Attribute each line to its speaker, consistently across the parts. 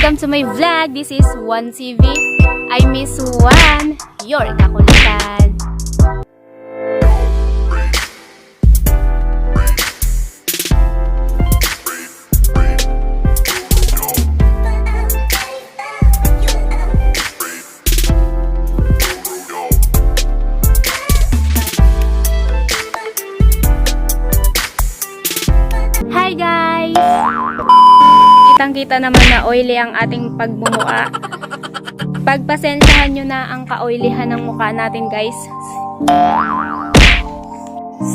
Speaker 1: Welcome to my vlog. This is wHojuanTV. I miss Juan, your kakulitan. Hi guys! Kitang-kita naman na oily ang ating pagmumukha. Pagpasensyahan nyo na ang ka-oilyhan ng mukha natin guys.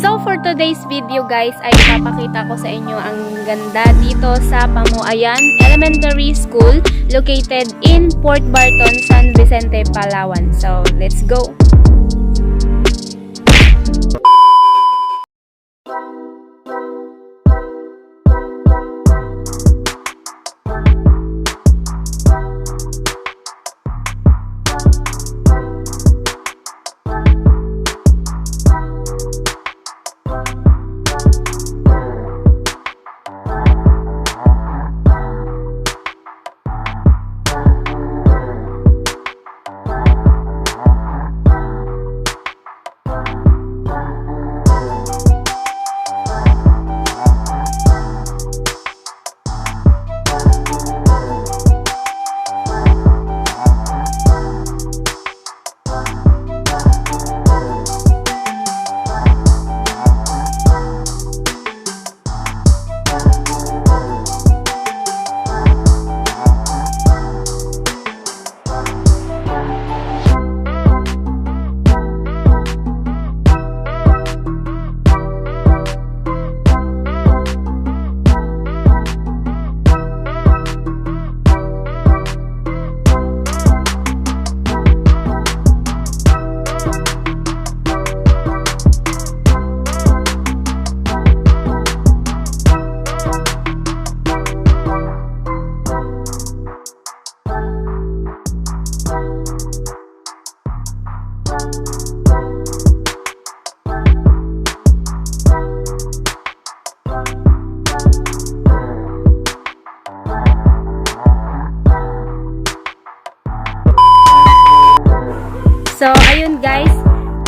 Speaker 1: So for today's video guys ay ipapakita ko sa inyo ang ganda dito sa Pamuayan Elementary School located in Port Barton, San Vicente, Palawan. So let's go! So, ayun guys,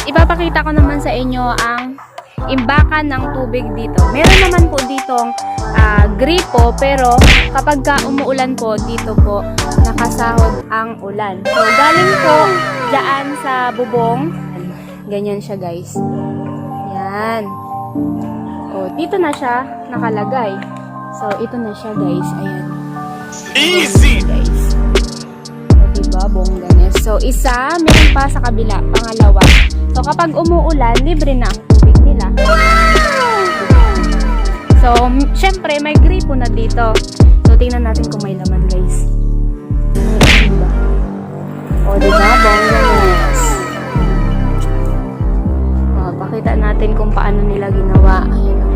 Speaker 1: ipapakita ko naman sa inyo ang imbakan ng tubig dito. Meron naman po ditong gripo, pero kapag umuulan po, dito po nakasahod ang ulan. So, galing po dyan sa bubong. Ganyan siya guys. Yan. O, dito na siya nakalagay. So, ito na siya guys. Ayan.
Speaker 2: Easy!
Speaker 1: Guys. Diba, bongganes. So, isa, meron pa sa kabila, pangalawa. So, kapag umuulan, libre na ang tubig nila. So, syempre, may gripo na dito. So, tingnan natin kung may laman, guys. Diba? O, diba, bongganes. O, pakita natin kung paano nila ginawa. Ayan o.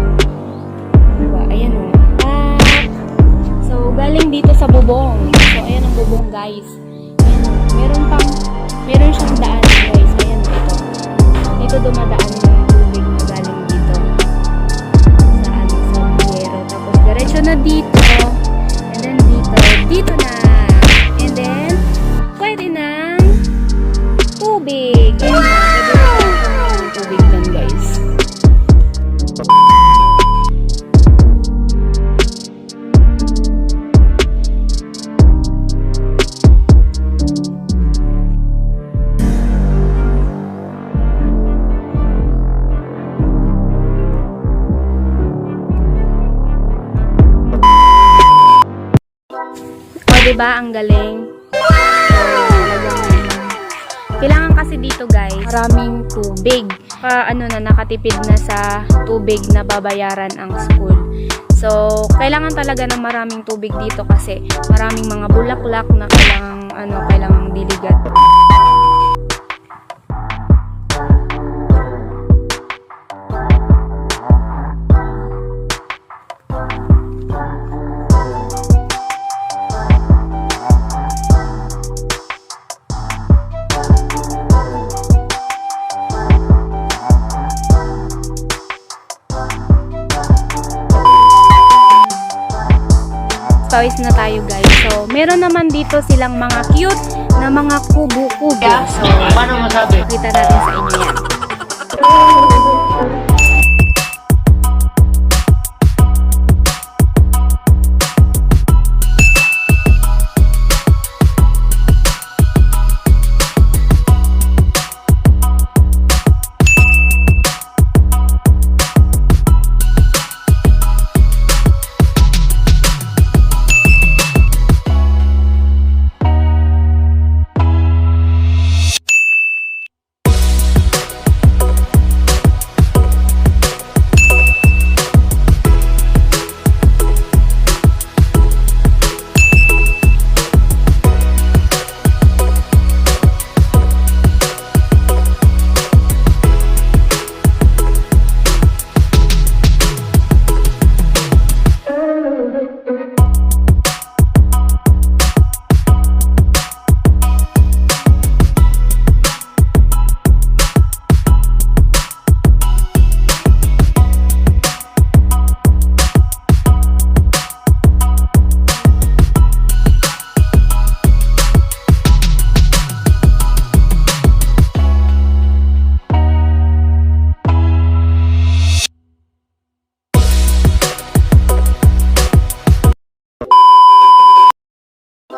Speaker 1: Diba, ayan o. So, galing dito sa bubong. So, ayan ang bubong, guys. Meron siyang daan guys. Ayan ito. Ito dumadaan yung tubig na galing dito. Sa buwero. Tapos diretso na dito. And then dito na. And then, pwede ng tubig. Ayan na. Pwede ng tubig dun guys. Diba? Ang galing. Kailangan kasi dito guys, maraming tubig. Nakatipid na sa tubig na babayaran ang school. So, kailangan talaga ng maraming tubig dito kasi maraming mga bulaklak na kailangang diligat. pawis na tayo guys. So, meron naman dito silang mga cute na mga kubo-kubo. So,
Speaker 3: Paano masabi?
Speaker 1: kita natin sa inyo yan.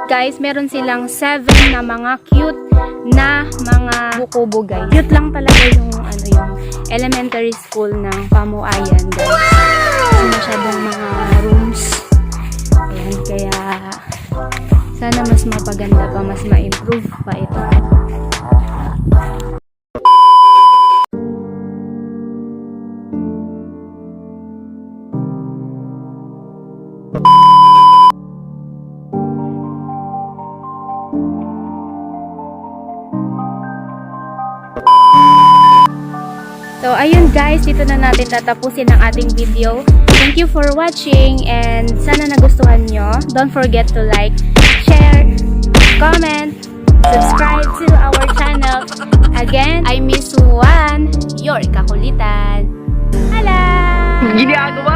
Speaker 1: Guys, meron silang 7 na mga cute na mga kubo guys. Cute lang talaga yung yung elementary school ng Pamuayan guys. Wow! Masyadong mga rooms. Ayan, kaya sana mas mapaganda pa, mas ma-improve pa ito. So, ayun guys, dito na natin tatapusin ang ating video. Thank you for watching and sana nagustuhan nyo. Don't forget to like, share, comment, subscribe to our channel. Again, I miss Juan, your kakulitan. Hala!
Speaker 3: Ginagawa